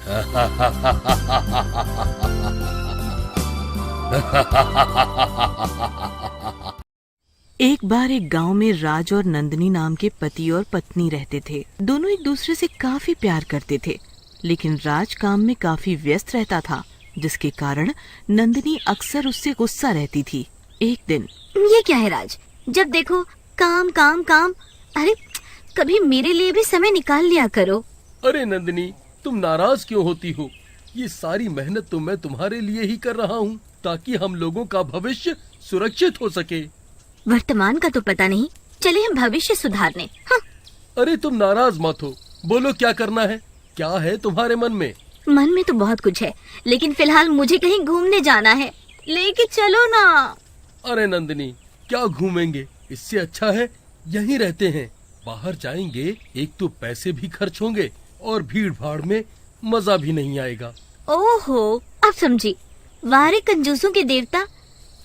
एक बार एक गांव में राज और नंदिनी नाम के पति और पत्नी रहते थे। दोनों एक दूसरे से काफी प्यार करते थे, लेकिन राज काम में काफी व्यस्त रहता था, जिसके कारण नंदिनी अक्सर उससे गुस्सा रहती थी। एक दिन, ये क्या है राज, जब देखो काम काम काम। अरे कभी मेरे लिए भी समय निकाल लिया करो। अरे नंदिनी, तुम नाराज क्यों होती हो? ये सारी मेहनत तो मैं तुम्हारे लिए ही कर रहा हूँ, ताकि हम लोगों का भविष्य सुरक्षित हो सके। वर्तमान का तो पता नहीं, चले हम भविष्य सुधारने। हाँ। अरे तुम नाराज मत हो, बोलो क्या करना है? क्या है तुम्हारे मन में? मन में तो बहुत कुछ है, लेकिन फिलहाल मुझे कहीं घूमने जाना है, लेके चलो ना। अरे नंदिनी, क्या घूमेंगे? इससे अच्छा है यहीं रहते हैं। बाहर जाएंगे एक तो पैसे भी खर्च होंगे और भीड़ भाड़ में मजा भी नहीं आएगा। ओहो, अब समझी। वारे कंजूसों के देवता,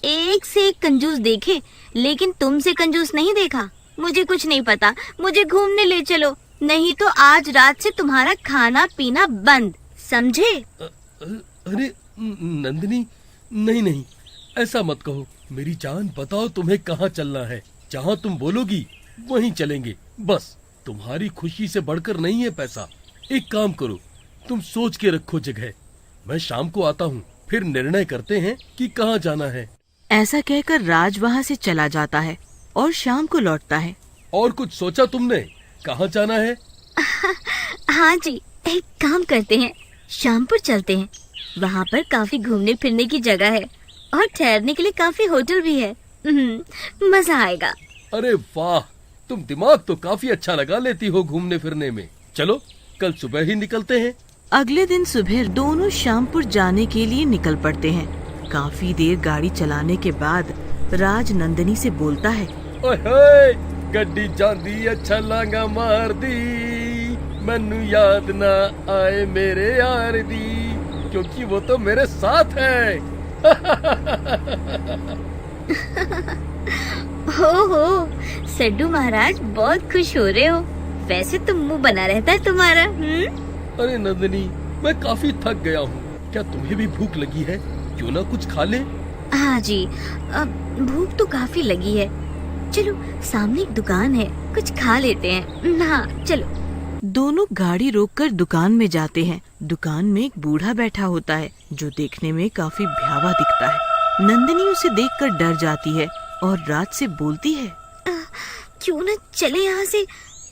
एक से एक कंजूस देखे, लेकिन तुमसे कंजूस नहीं देखा। मुझे कुछ नहीं पता, मुझे घूमने ले चलो, नहीं तो आज रात से तुम्हारा खाना पीना बंद, समझे? अरे नंदिनी, नहीं नहीं, ऐसा मत कहो। मेरी जान, बताओ तुम्हें कहाँ चलना है? जहाँ तुम बोलोगी वहीं चलेंगे। बस तुम्हारी खुशी से बढ़कर नहीं है पैसा। एक काम करो, तुम सोच के रखो जगह, मैं शाम को आता हूँ, फिर निर्णय करते हैं कि कहाँ जाना है। ऐसा कहकर राज वहाँ से चला जाता है और शाम को लौटता है। और कुछ सोचा तुमने, कहाँ जाना है? हाँ जी, एक काम करते हैं, शामपुर चलते हैं। वहाँ पर काफी घूमने फिरने की जगह है और ठहरने के लिए काफी होटल भी है। मजा आएगा। अरे वाह, तुम दिमाग तो काफी अच्छा लगा लेती हो घूमने फिरने में। चलो कल सुबह ही निकलते हैं। अगले दिन सुबह दोनों शामपुर जाने के लिए निकल पड़ते हैं। काफी देर गाड़ी चलाने के बाद राज नंदिनी से बोलता है, ओए गड्डी जांदी अच्छा लांगा मार दी, मैनू याद ना आए मेरे यार दी, क्योंकि वो तो मेरे साथ है। हो, सड्डू महाराज बहुत खुश हो रहे हो। वैसे तो मुंह बना रहता है तुम्हारा। अरे नंदिनी, मैं काफी थक गया हूँ। क्या तुम्हें भी भूख लगी है? क्यों ना कुछ खा ले? हाँ जी, भूख तो काफी लगी है। चलो सामने एक दुकान है, कुछ खा लेते हैं। हाँ चलो। दोनों गाड़ी रोककर दुकान में जाते हैं। दुकान में एक बूढ़ा बैठा होता है, जो देखने में काफी भयावा दिखता है। नंदिनी उसे देखकर डर जाती है और राज से बोलती है, क्यों न चले यहाँ से,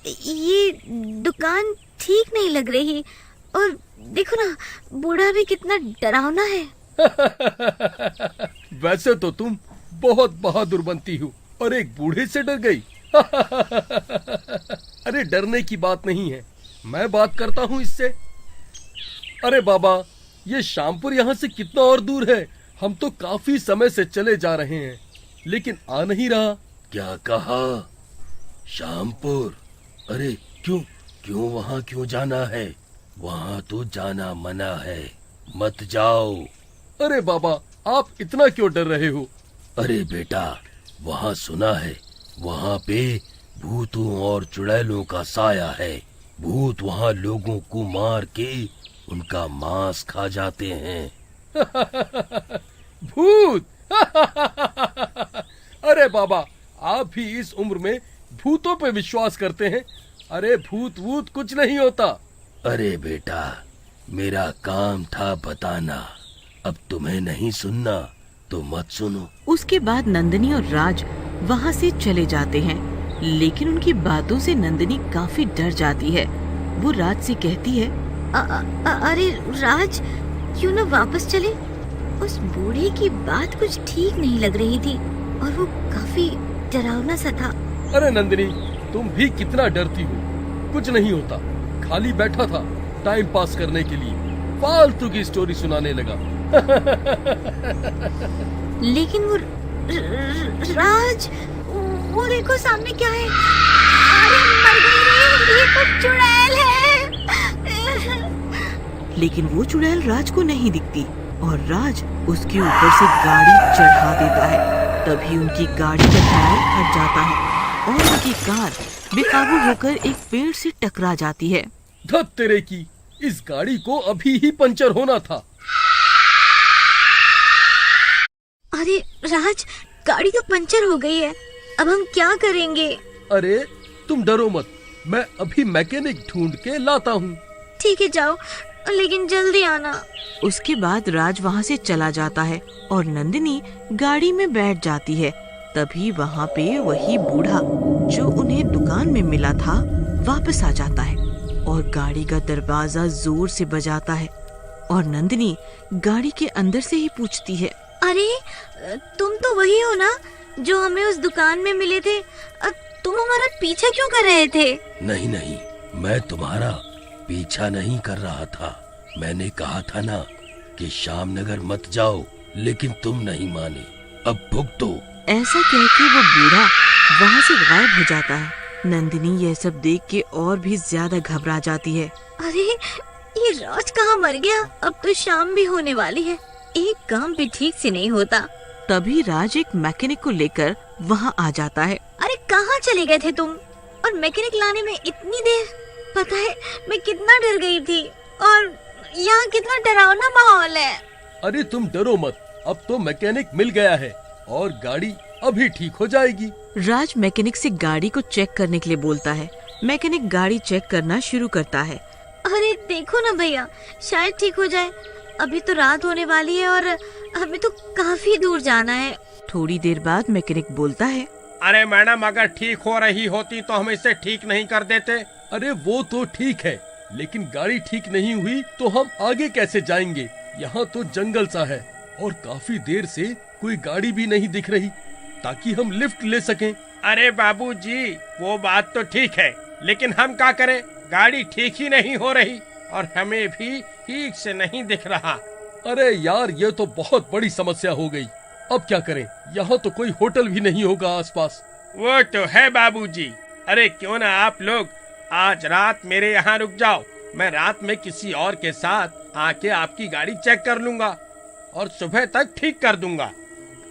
ये दुकान ठीक नहीं लग रही, और देखो ना बूढ़ा भी कितना डरावना है। वैसे तो तुम बहुत बहादुर बनती हो और एक बूढ़े से डर गई। अरे डरने की बात नहीं है, मैं बात करता हूँ इससे। अरे बाबा, ये शामपुर यहाँ से कितना और दूर है? हम तो काफी समय से चले जा रहे हैं, लेकिन आ नहीं रहा। क्या कहा? शामपुर? अरे क्यों वहाँ क्यों जाना है? वहाँ तो जाना मना है, मत जाओ। अरे बाबा, आप इतना क्यों डर रहे हो? अरे बेटा, वहाँ सुना है, वहाँ पे भूतों और चुड़ैलों का साया है। भूत वहाँ लोगों को मार के उनका मांस खा जाते हैं। भूत? अरे बाबा, आप भी इस उम्र में भूतों पे विश्वास करते हैं? अरे भूत कुछ नहीं होता। अरे बेटा, मेरा काम था बताना, अब तुम्हें नहीं सुनना तो मत सुनो। उसके बाद नंदिनी और राज वहाँ से चले जाते हैं, लेकिन उनकी बातों से नंदिनी काफी डर जाती है। वो राज से कहती है, अरे राज, क्यों न वापस चले? उस बूढ़े की बात कुछ ठीक नहीं लग रही थी और वो काफी डरावना सा था। अरे नंदिनी, तुम भी कितना डरती हो? कुछ नहीं होता, खाली बैठा था टाइम पास करने के लिए, फालतू की स्टोरी सुनाने लगा। लेकिन वो राज, वो देखो सामने क्या है। अरे मर गई रे, ये तो चुड़ैल है। लेकिन वो चुड़ैल राज को नहीं दिखती और राज उसके ऊपर से गाड़ी चढ़ा देता है। तभी उनकी गाड़ी का टायर फट जाता है और उनकी कार बेकाबू होकर एक पेड़ से टकरा जाती है। धत तेरे की, इस गाड़ी को अभी ही पंचर होना था। अरे राज, गाड़ी तो पंचर हो गई है, अब हम क्या करेंगे? अरे तुम डरो मत, मैं अभी मैकेनिक ढूंढ के लाता हूँ। ठीक है जाओ, लेकिन जल्दी आना। उसके बाद राज वहाँ से चला जाता है और नंदिनी गाड़ी में बैठ जाती है। तभी वहाँ पे वही बूढ़ा जो उन्हें दुकान में मिला था वापस आ जाता है और गाड़ी का दरवाजा जोर से बजाता है और नंदिनी गाड़ी के अंदर से ही पूछती है, अरे तुम तो वही हो ना जो हमें उस दुकान में मिले थे? तुम हमारा पीछा क्यों कर रहे थे? नहीं नहीं, मैं तुम्हारा पीछा नहीं कर रहा था। मैंने कहा था ना कि श्यामनगर मत जाओ, लेकिन तुम नहीं माने। अब भुगतो। ऐसा कह के वो बूढ़ा वहाँ से गायब हो जाता है। नंदिनी यह सब देख के और भी ज्यादा घबरा जाती है। अरे ये राज कहाँ मर गया? अब तो शाम भी होने वाली है, एक काम भी ठीक से नहीं होता। तभी राज एक मैकेनिक को लेकर वहाँ आ जाता है। अरे कहाँ चले गए थे तुम? और मैकेनिक लाने में इतनी देर? पता है मैं कितना डर गई थी और यहाँ कितना डरावना माहौल है। अरे तुम डरो मत, अब तो मैकेनिक मिल गया है और गाड़ी अभी ठीक हो जाएगी। राज मैकेनिक से गाड़ी को चेक करने के लिए बोलता है। मैकेनिक गाड़ी चेक करना शुरू करता है। अरे देखो ना भैया, शायद ठीक हो जाए। अभी तो रात होने वाली है और हमें तो काफी दूर जाना है। थोड़ी देर बाद मैकेनिक बोलता है, अरे मैडम, अगर ठीक हो रही होती तो हम इसे ठीक नहीं कर देते। अरे वो तो ठीक है, लेकिन गाड़ी ठीक नहीं हुई तो हम आगे कैसे जाएंगे? यहाँ तो जंगल सा है और काफी देर से कोई गाड़ी भी नहीं दिख रही ताकि हम लिफ्ट ले सकें। अरे बाबूजी, वो बात तो ठीक है, लेकिन हम क्या करें? गाड़ी ठीक ही नहीं हो रही और हमें भी ठीक से नहीं दिख रहा। अरे यार, ये तो बहुत बड़ी समस्या हो गई। अब क्या करें? यहाँ तो कोई होटल भी नहीं होगा आसपास। वो तो है बाबूजी। अरे क्यों ना आप लोग आज रात मेरे यहाँ रुक जाओ। मैं रात में किसी और के साथ आके आपकी गाड़ी चेक कर लूंगा और सुबह तक ठीक कर दूंगा।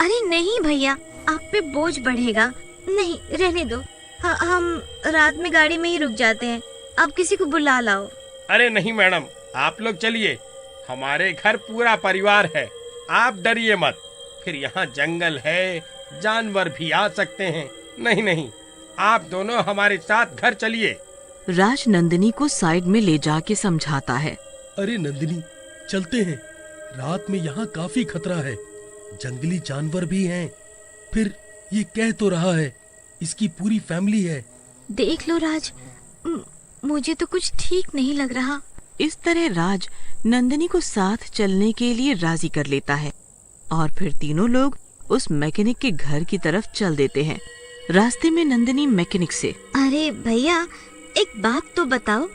अरे नहीं भैया, आप पे बोझ बढ़ेगा। नहीं, रहने दो। हम रात में गाड़ी में ही रुक जाते हैं। आप किसी को बुला लाओ। अरे नहीं मैडम, आप लोग चलिए, हमारे घर पूरा परिवार है, आप डरिए मत। फिर यहाँ जंगल है, जानवर भी आ सकते हैं। नहीं नहीं, आप दोनों हमारे साथ घर चलिए। राज नंदिनी को साइड में ले जाके समझाता है। अरे नंदिनी, चलते हैं। रात में यहाँ काफी खतरा है, जंगली जानवर भी हैं। फिर ये कह तो रहा है इसकी पूरी फैमिली है। देख लो राज, मुझे तो कुछ ठीक नहीं लग रहा। इस तरह राज नंदिनी को साथ चलने के लिए राजी कर लेता है और फिर तीनों लोग उस मैकेनिक के घर की तरफ चल देते हैं। रास्ते में नंदिनी मैकेनिक से, अरे भैया, एक बात तो बताओ,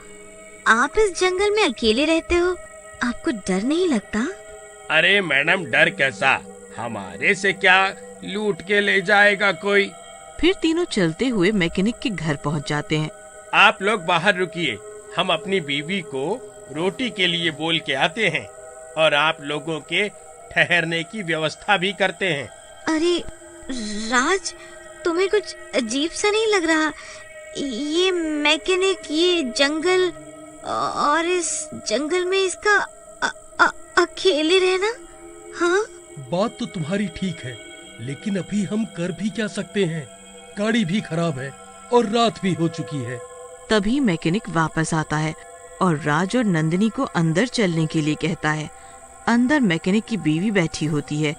आप इस जंगल में अकेले रहते हो, आपको डर नहीं लगता? अरे मैडम, डर कैसा? हमारे से क्या लूट के ले जाएगा कोई? फिर तीनों चलते हुए मैकेनिक के घर पहुंच जाते हैं। आप लोग बाहर रुकिए, हम अपनी बीवी को रोटी के लिए बोल के आते हैं और आप लोगों के ठहरने की व्यवस्था भी करते हैं। अरे राज, तुम्हें कुछ अजीब सा नहीं लग रहा? ये मैकेनिक, ये जंगल और इस जंगल में इसका अकेले रहना? हाँ, बात तो तुम्हारी ठीक है, लेकिन अभी हम कर भी क्या सकते हैं? गाड़ी भी खराब है और रात भी हो चुकी है। तभी मैकेनिक वापस आता है और राज और नंदिनी को अंदर चलने के लिए कहता है। अंदर मैकेनिक की बीवी बैठी होती है,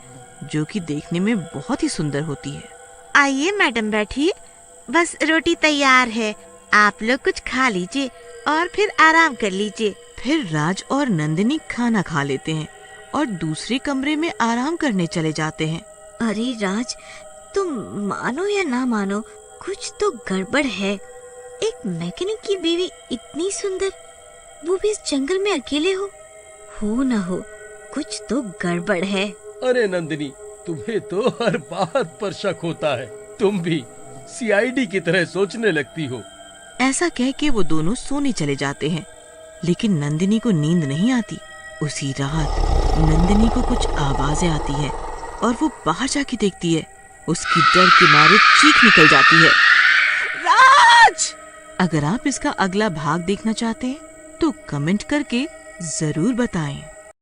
जो कि देखने में बहुत ही सुंदर होती है। आइए मैडम, बैठिए, बस रोटी तैयार है, आप लोग कुछ खा लीजिए और फिर आराम कर लीजिए। फिर राज और नंदिनी खाना खा लेते हैं और दूसरे कमरे में आराम करने चले जाते हैं। अरे राज, तुम मानो या ना मानो, कुछ तो गड़बड़ है। एक मैकेनिक की बीवी इतनी सुंदर, वो भी इस जंगल में अकेले हो ना हो, कुछ तो गड़बड़ है। अरे नंदिनी, तुम्हें तो हर बात पर शक होता है। तुम भी सीआईडी की तरह सोचने लगती हो। ऐसा कह के वो दोनों सोने चले जाते हैं, लेकिन नंदिनी को नींद नहीं आती। उसी रात नंदिनी को कुछ आवाजें आती है और वो बाहर जाके देखती है। उसकी डर के मारे चीख निकल जाती है, राज! अगर आप इसका अगला भाग देखना चाहते हैं तो तो कमेंट करके जरूर बताएं।